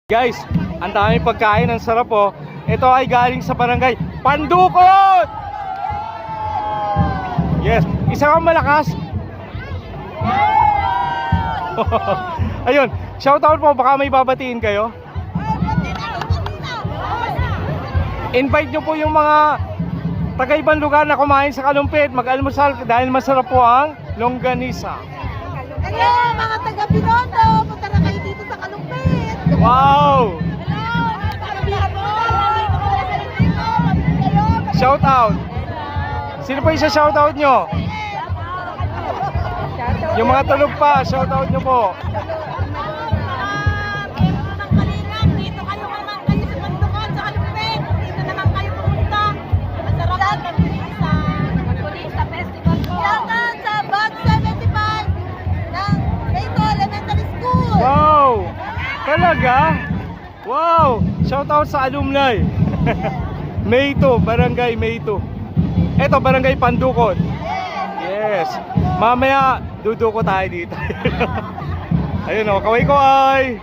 Guys, ang daming pagkain, ang sarap po. Ito ay galing sa barangay Pandukot! Yes, isa kang malakas. Ayun, shoutout po, baka may babatiin kayo. Invite nyo po yung mga taga-ibang lugar na kumain sa Kalumpit, mag-almusal dahil masarap po ang longganisa. Hello mga taga-Binondo, punta na kayo dito sa Kalumpit. Wow! Shout out. Sino po yung shoutout nyo? Yung mga tulog pa, shoutout nyo po. Dito kayo naman kayo sa Pandukot, sa Kalumpit. Dito naman kayo pumunta. Masarap ang longganisa. Longganisa Festival po. Shoutout sa Batch 75 ng Rayto Elementary School. Wow! Talaga? Wow! Shoutout sa alumni. May 2, Barangay May 2. Ito, Barangay Pandukot. Yes. Mamaya, duduko tayo dito. Ayun o, kaway ko ay.